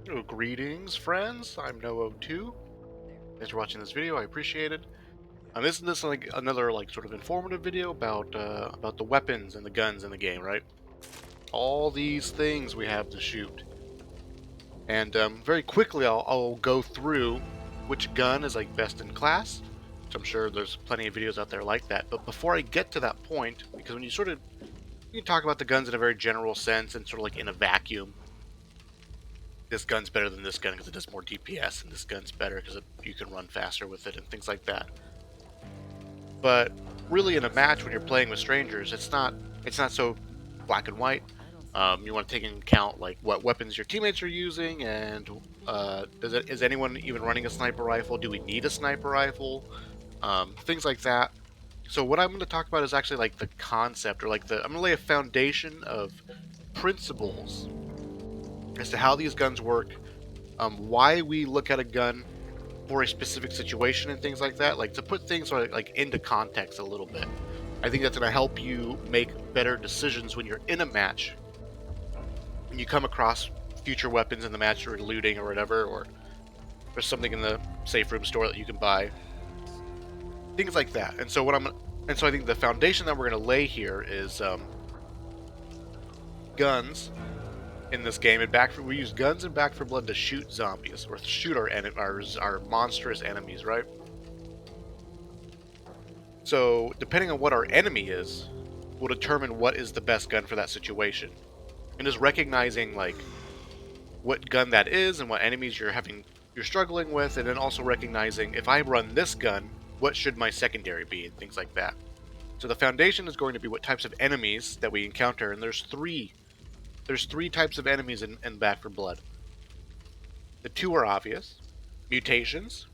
Oh, greetings, friends. I'm No02. Thanks for watching this video. I appreciate it. This is like another like sort of informative video about the weapons and the guns in the game, right? All these things we have to shoot, and very quickly I'll go through which gun is like best in class. Which I'm sure there's plenty of videos out there like that. But before I get to that point, because when you can talk about the guns in a very general sense and sort of like in a vacuum. This gun's better than this gun because it does more DPS, and this gun's better because you can run faster with it and things like that. But really, in a match when you're playing with strangers, it's not so black and white. You want to take into account like what weapons your teammates are using, and is anyone even running a sniper rifle? Do we need a sniper rifle? Things like that. So what I'm going to talk about is actually like the concept, or like I'm going to lay a foundation of principles as to how these guns work, why we look at a gun for a specific situation and things like that, like to put things like into context a little bit. I think that's going to help you make better decisions when you're in a match, when you come across future weapons in the match you're looting or whatever, or there's something in the safe room store that you can buy, things like that. And so I think the foundation that we're going to lay here is guns in this game. We use guns in Back 4 Blood to shoot zombies, or shoot our monstrous enemies, right? So depending on what our enemy is, will determine what is the best gun for that situation. And just recognizing like what gun that is and what enemies you're struggling with, and then also recognizing if I run this gun, what should my secondary be, and things like that. So the foundation is going to be what types of enemies that we encounter, and there's three types of enemies in Back 4 Blood. The two are obvious: mutations.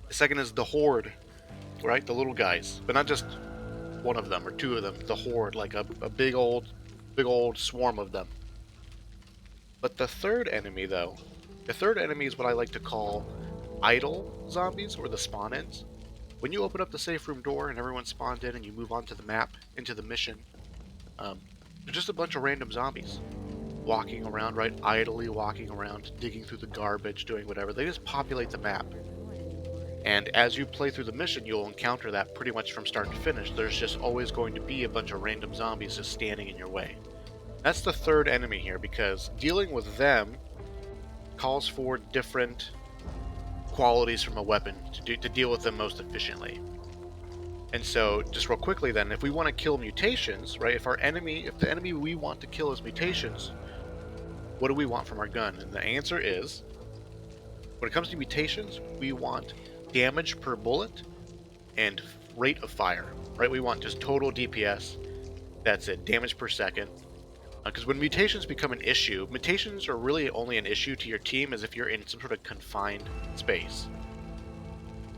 The second is the horde, right? The little guys, but not just one of them or two of them. The horde, like a big old swarm of them. But the third enemy, though, the third enemy is what I like to call idle zombies, or the spawn-ins. When you open up the safe room door and everyone spawns in and you move onto the map, into the mission, they're just a bunch of random zombies walking around, right? Idly walking around, digging through the garbage, doing whatever. They just populate the map. And as you play through the mission, you'll encounter that pretty much from start to finish. There's just always going to be a bunch of random zombies just standing in your way. That's the third enemy here, because dealing with them calls for different qualities from a weapon to deal with them most efficiently. And so, just real quickly then, if we want to kill mutations, right, if the enemy we want to kill is mutations, what do we want from our gun? And the answer is, when it comes to mutations, we want damage per bullet and rate of fire, right? We want just total DPS. That's it, damage per second. Because when mutations become an issue, mutations are really only an issue to your team as if you're in some sort of confined space.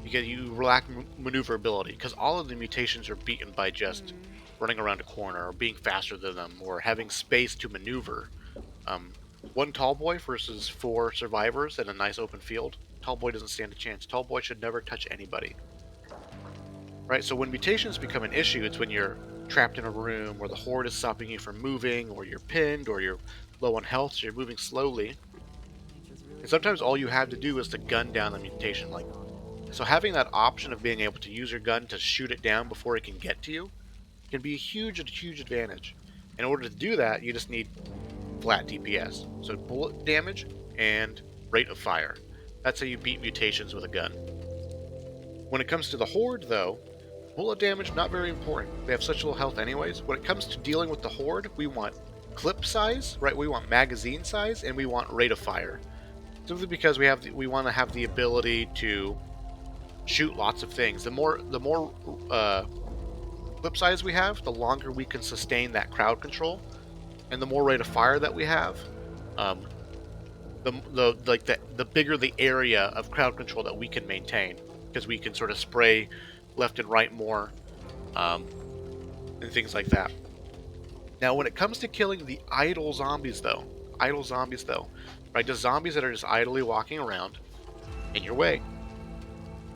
Because you lack maneuverability, because all of the mutations are beaten by just running around a corner, or being faster than them, or having space to maneuver. One tall boy versus 4 survivors in a nice open field, tall boy doesn't stand a chance. Tall boy should never touch anybody. Right, so when mutations become an issue, it's when you're trapped in a room, or the horde is stopping you from moving, or you're pinned, or you're low on health, so you're moving slowly. And sometimes all you have to do is to gun down the mutation. So having that option of being able to use your gun to shoot it down before it can get to you can be a huge advantage. In order to do that, you just need flat DPS. So bullet damage and rate of fire. That's how you beat mutations with a gun. When it comes to the horde, though, bullet damage, not very important. They have such little health anyways. When it comes to dealing with the horde, we want clip size, right? We want magazine size, and we want rate of fire. Simply because we want to have the ability to shoot lots of things. The more clip size we have, the longer we can sustain that crowd control, and the more rate of fire that we have, the bigger the area of crowd control that we can maintain, because we can sort of spray left and right more, and things like that. Now, when it comes to killing the idle zombies, though, right, just zombies that are just idly walking around in your way.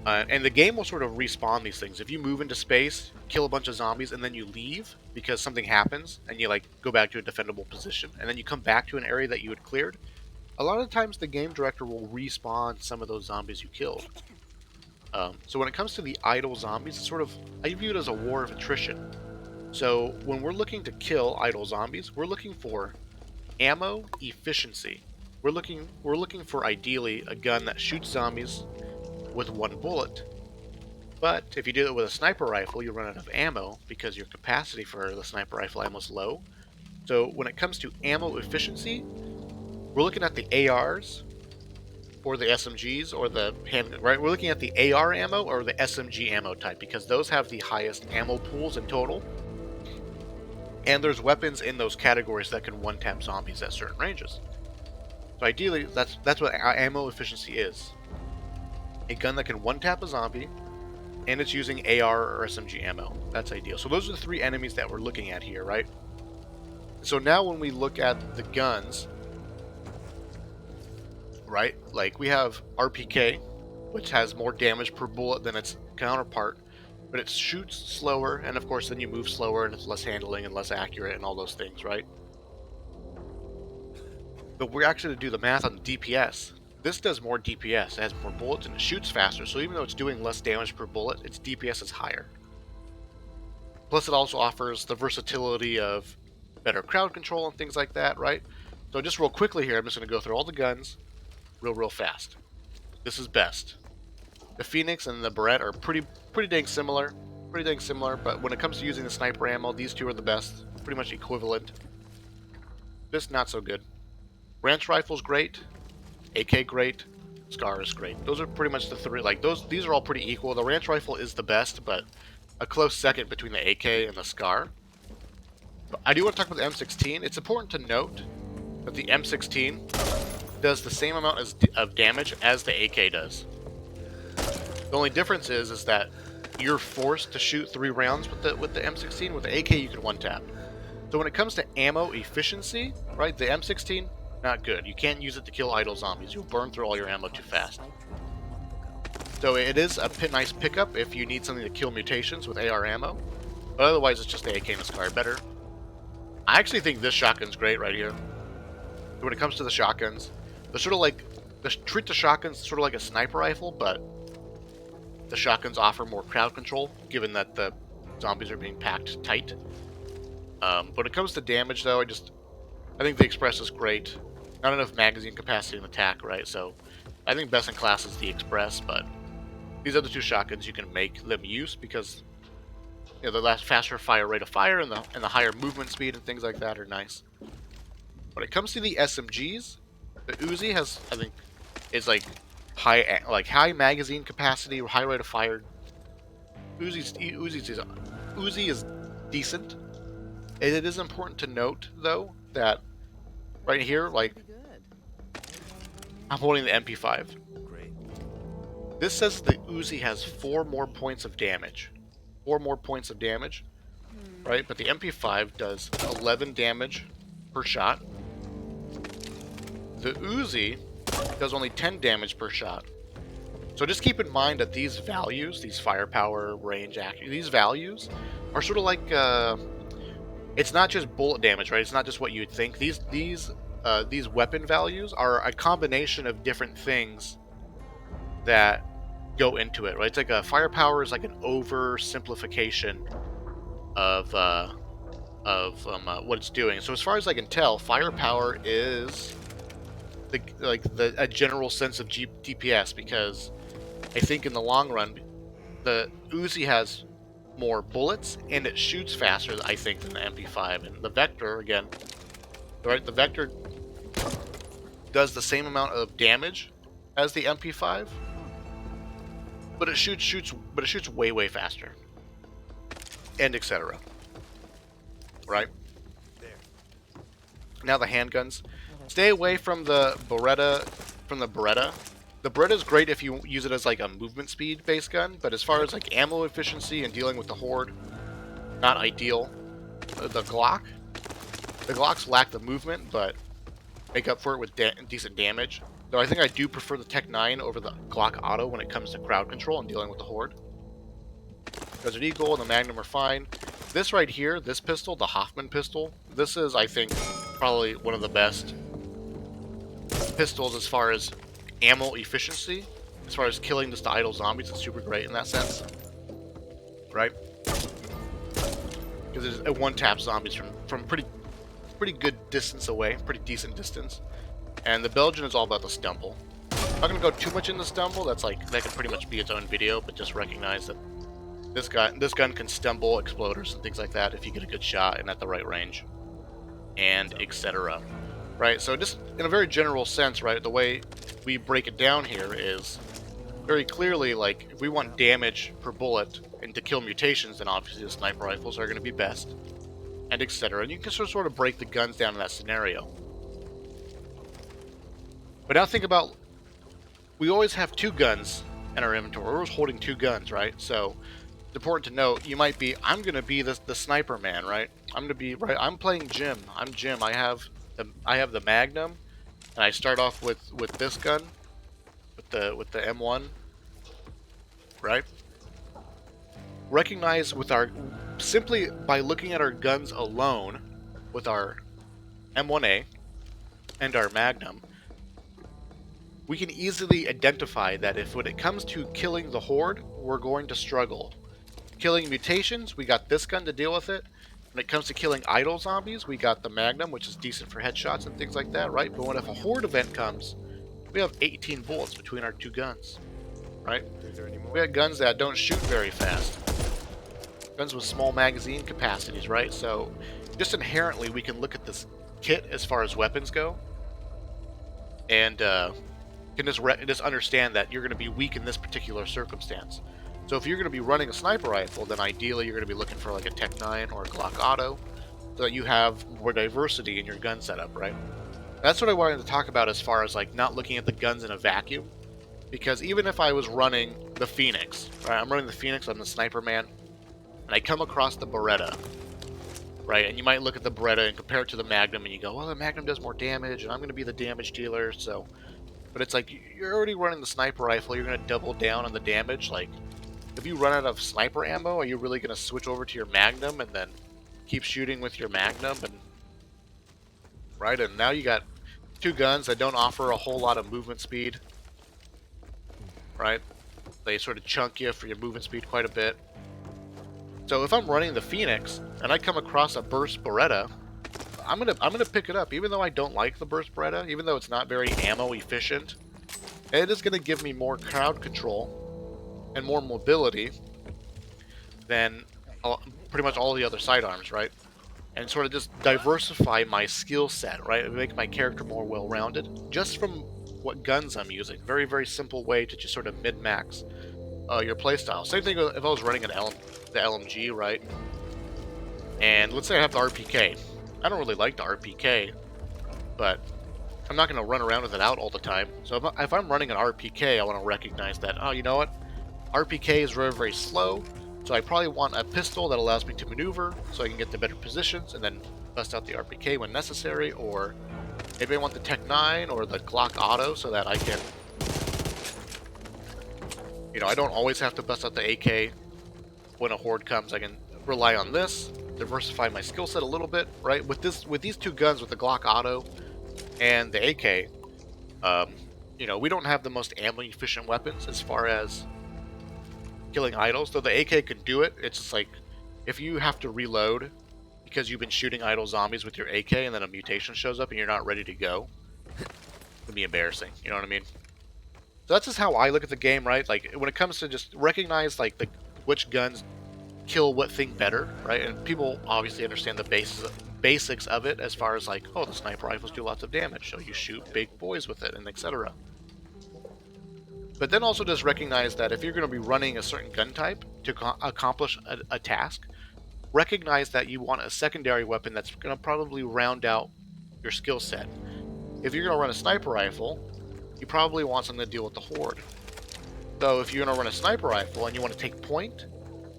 And the game will sort of respawn these things. If you move into space, kill a bunch of zombies, and then you leave because something happens, and you like go back to a defendable position, and then you come back to an area that you had cleared, a lot of times the game director will respawn some of those zombies you killed. So when it comes to the idle zombies, it's sort of, I view it as a war of attrition. So when we're looking to kill idle zombies, we're looking for ammo efficiency. We're looking for ideally a gun that shoots zombies with one bullet. But if you do it with a sniper rifle, you run out of ammo because your capacity for the sniper rifle ammo is low. So when it comes to ammo efficiency, we're looking at the ARs or the SMGs or the hand, right? We're looking at the AR ammo or the SMG ammo type because those have the highest ammo pools in total. And there's weapons in those categories that can one-tap zombies at certain ranges. So ideally, that's what ammo efficiency is. A gun that can one-tap a zombie, and it's using AR or SMG ammo. That's ideal. So those are the three enemies that we're looking at here, right? So now when we look at the guns, right? Like we have RPK, which has more damage per bullet than its counterpart, but it shoots slower, and of course then you move slower and it's less handling and less accurate and all those things, right? But we're actually to do the math on the DPS. This does more DPS, it has more bullets, and it shoots faster, so even though it's doing less damage per bullet, its DPS is higher. Plus it also offers the versatility of better crowd control and things like that, right? So just real quickly here, I'm just going to go through all the guns real fast. This is best. The Phoenix and the Barrett are pretty dang similar. But when it comes to using the sniper ammo, these two are the best. Pretty much equivalent. This not so good. Ranch Rifle's great. AK great. Scar is great. Those are pretty much the three. Like these are all pretty equal. The Ranch Rifle is the best, but a close second between the AK and the Scar. But I do want to talk about the M16. It's important to note that the M16 does the same amount of damage as the AK does. The only difference is that you're forced to shoot 3 rounds with the M16. With the AK, you can one tap. So when it comes to ammo efficiency, right, the M16 not good. You can't use it to kill idle zombies. You'll burn through all your ammo too fast. So it is a nice pickup if you need something to kill mutations with AR ammo. But otherwise, it's just the AK and the Scar better. I actually think this shotgun's great right here. When it comes to the shotguns, they're sort of like treat the shotguns sort of like a sniper rifle, but the shotguns offer more crowd control, given that the zombies are being packed tight. When it comes to damage, though, I think the Express is great. Not enough magazine capacity and attack, right? So I think best in class is the Express, but these other two shotguns you can make them use because the faster fire rate of fire and the higher movement speed and things like that are nice. When it comes to the SMGs, the Uzi has, I think, is like high magazine capacity, high rate of fire. Uzi is decent. It is important to note though that right here, like I'm holding the MP5. This says the Uzi has 4 more points of damage. 4 more points of damage, right? But the MP5 does 11 damage per shot. The Uzi does only 10 damage per shot. So just keep in mind that these values, these firepower, range, accuracy, these values are sort of like, it's not just bullet damage, right? It's not just what you'd think. These weapon values are a combination of different things that go into it, right? It's like a firepower is like an oversimplification of what it's doing. So as far as I can tell, firepower is a general sense of DPS, because I think in the long run, the Uzi has more bullets and it shoots faster, I think, than the MP5. And the Vector, again, right? The Vector does the same amount of damage as the MP5, but it shoots way faster, and etc. Right? Now the handguns. Stay away from the Beretta. The Beretta is great if you use it as like a movement speed based gun, but as far as like ammo efficiency and dealing with the horde, not ideal. The Glocks lack the movement, but make up for it with decent damage. Though I think I do prefer the Tech 9 over the Glock Auto when it comes to crowd control and dealing with the horde. Desert Eagle and the Magnum are fine. This right here, this pistol, the Hoffman pistol, this is, I think, probably one of the best pistols as far as ammo efficiency, as far as killing just the idle zombies. It's super great in that sense, right? Because it one-taps zombies from pretty good distance away, pretty decent distance. And the Belgian is all about the stumble. I'm not gonna go too much into stumble. That can pretty much be its own video, but just recognize that this gun can stumble exploders and things like that if you get a good shot and at the right range, and etc. Right? So just in a very general sense, right, the way we break it down here is very clearly, like, if we want damage per bullet and to kill mutations, then obviously the sniper rifles are going to be best, and etc. And you can sort of break the guns down in that scenario. But now think about, we always have two guns in our inventory. We're always holding two guns, right? So it's important to note, you might be, I'm going to be the sniper man, right? I'm playing Jim. I'm Jim. I have the Magnum, and I start off with this gun, with the M1, right? Recognize simply by looking at our guns alone, with our M1A and our Magnum, we can easily identify that if when it comes to killing the horde, we're going to struggle. Killing mutations, we got this gun to deal with it. When it comes to killing idle zombies, we got the Magnum, which is decent for headshots and things like that, right? But when if a horde event comes, we have 18 bullets between our two guns, right? We have guns that don't shoot very fast. Guns with small magazine capacities, right? So just inherently, we can look at this kit as far as weapons go, and can just understand that you're going to be weak in this particular circumstance. So if you're going to be running a sniper rifle, then ideally you're going to be looking for like a Tech 9 or a Glock Auto, so that you have more diversity in your gun setup, right? That's what I wanted to talk about as far as like not looking at the guns in a vacuum. Because even if I was running the Phoenix, right? I'm running the Phoenix, I'm the sniper man, and I come across the Beretta, right? And you might look at the Beretta and compare it to the Magnum, and you go, well, the Magnum does more damage, and I'm going to be the damage dealer, so... But it's like, you're already running the sniper rifle, you're going to double down on the damage. Like, if you run out of sniper ammo, are you really going to switch over to your Magnum and then keep shooting with your Magnum? And right, and now you got two guns that don't offer a whole lot of movement speed, right? They sort of chunk you for your movement speed quite a bit. So if I'm running the Phoenix and I come across a burst Beretta, I'm gonna pick it up, even though I don't like the burst Beretta, even though it's not very ammo efficient. It is gonna give me more crowd control and more mobility than pretty much all the other sidearms, right? And sort of just diversify my skill set, right? Make my character more well-rounded, just from what guns I'm using. Very, very simple way to just sort of min-max your playstyle. Same thing if I was running the LMG, right? And let's say I have the RPK. I don't really like the RPK, but I'm not going to run around with it out all the time. So if I'm running an RPK, I want to recognize that, oh, you know what? RPK is very, very slow, so I probably want a pistol that allows me to maneuver so I can get to better positions and then bust out the RPK when necessary, or maybe I want the Tech 9 or the Glock Auto so that I can, you know, I don't always have to bust out the AK when a horde comes. I can rely on this, diversify my skill set a little bit, right? With these two guns, with the Glock Auto and the AK, you know, we don't have the most ammo efficient weapons as far as killing idols, though the AK can do it. It's just like, if you have to reload because you've been shooting idle zombies with your AK and then a mutation shows up and you're not ready to go, it would be embarrassing, you know what I mean? So that's just how I look at the game, right? Like, when it comes to just recognize like which guns kill what thing better, right? And people obviously understand the basics of it, as far as like, oh, the sniper rifles do lots of damage, so you shoot big boys with it, and etc. But then also just recognize that if you're going to be running a certain gun type to accomplish a task, recognize that you want a secondary weapon that's going to probably round out your skill set. If you're going to run a sniper rifle, you probably want something to deal with the horde. So if you're going to run a sniper rifle and you want to take point,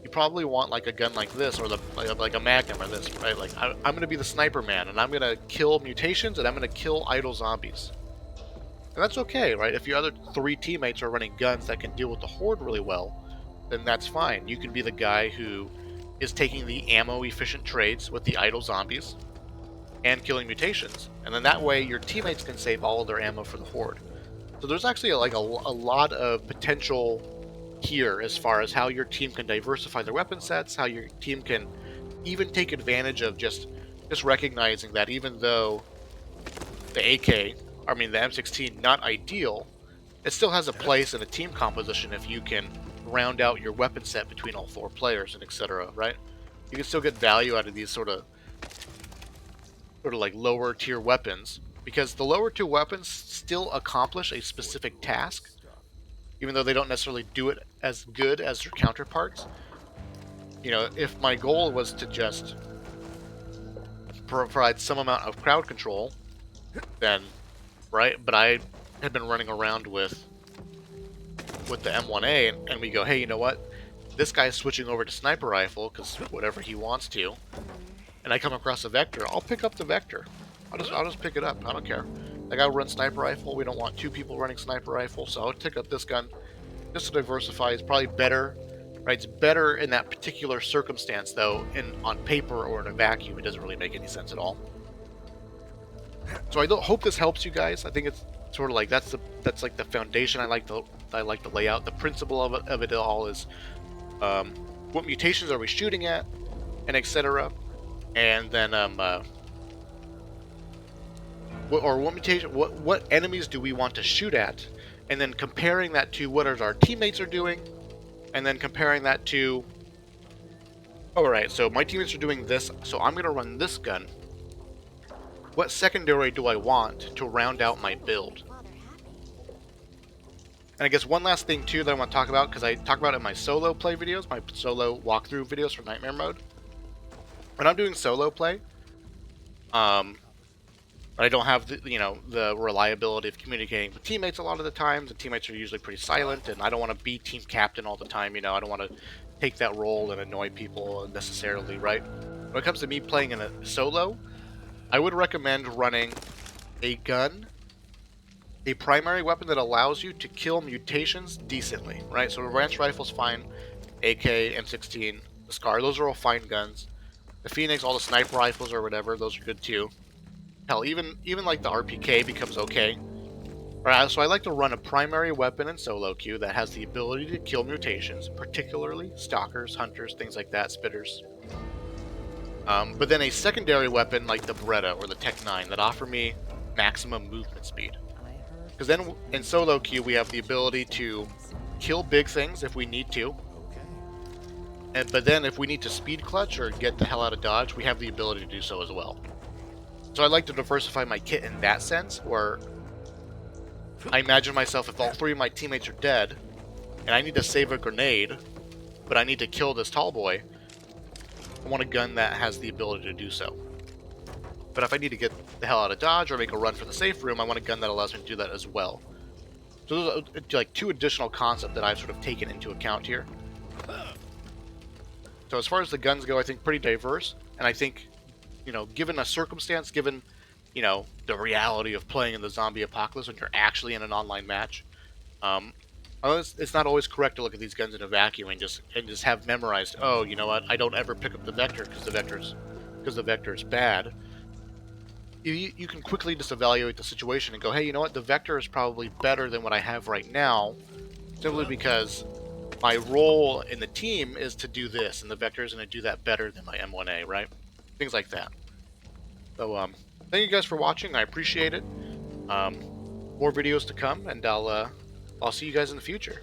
you probably want like a gun like this, or like a Magnum or this, right? Like, I'm going to be the sniper man, and I'm going to kill mutations, and I'm going to kill idle zombies. And that's okay, right? If your other three teammates are running guns that can deal with the horde really well, then that's fine. You can be the guy who is taking the ammo-efficient trades with the idle zombies, and killing mutations, and then that way your teammates can save all of their ammo for the horde. So there's actually like a lot of potential here as far as how your team can diversify their weapon sets, how your team can even take advantage of just recognizing that even though the the M16, not ideal, it still has a place in a team composition if you can round out your weapon set between all 4 players and etc. Right? You can still get value out of these sort of like lower tier weapons, because the lower tier weapons still accomplish a specific task, even though they don't necessarily do it as good as their counterparts. You know, if my goal was to just provide some amount of crowd control, then right, but I had been running around with the M1A, and we go, hey, you know what? This guy's switching over to sniper rifle because whatever he wants to, and I come across a vector, I'll pick up the vector. I'll just pick it up. I don't care. Like, I'll run sniper rifle. We don't want 2 people running sniper rifle, so I'll pick up this gun just to diversify. It's probably better, right? It's better in that particular circumstance, though. On paper or in a vacuum, it doesn't really make any sense at all. So I hope this helps you guys. I think it's sort of like that's like the foundation. I like the layout. The principle of it all is what mutations are we shooting at, and etc. And then what enemies do we want to shoot at, and then comparing that to what our teammates are doing, and then comparing that to, alright, so my teammates are doing this, so I'm going to run this gun. What secondary do I want to round out my build? And I guess one last thing too that I want to talk about, because I talk about it in my solo play videos, my solo walkthrough videos for Nightmare Mode. When I'm doing solo play, I don't have the reliability of communicating with teammates a lot of the time. The teammates are usually pretty silent, and I don't want to be team captain all the time. I don't want to take that role and annoy people necessarily, right? When it comes to me playing in a solo, I would recommend running a gun, a primary weapon that allows you to kill mutations decently, right? So a ranch rifle's fine, AK, M16, the Scar, those are all fine guns. The Phoenix, all the sniper rifles or whatever, those are good too. Hell, even like the RPK becomes okay. Alright, so I like to run a primary weapon in solo queue that has the ability to kill mutations, particularly stalkers, hunters, things like that, spitters. But then a secondary weapon like the Beretta or the Tech 9 that offer me maximum movement speed. Because then in solo queue we have the ability to kill big things if we need to. But then if we need to speed clutch or get the hell out of dodge, we have the ability to do so as well. So I like to diversify my kit in that sense, where I imagine myself, if all 3 of my teammates are dead, and I need to save a grenade, but I need to kill this tall boy, I want a gun that has the ability to do so. But if I need to get the hell out of dodge or make a run for the safe room, I want a gun that allows me to do that as well. So those are like 2 additional concepts that I've sort of taken into account here. So as far as the guns go, I think pretty diverse, and I think, given a circumstance, given, the reality of playing in the zombie apocalypse when you're actually in an online match, it's not always correct to look at these guns in a vacuum and just have memorized, oh, you know what, I don't ever pick up the vector because the vector is bad. You can quickly just evaluate the situation and go, hey, you know what, the vector is probably better than what I have right now, simply because my role in the team is to do this, and the vector is going to do that better than my M1A, right? Things like that. So, thank you guys for watching. I appreciate it. More videos to come, and I'll see you guys in the future.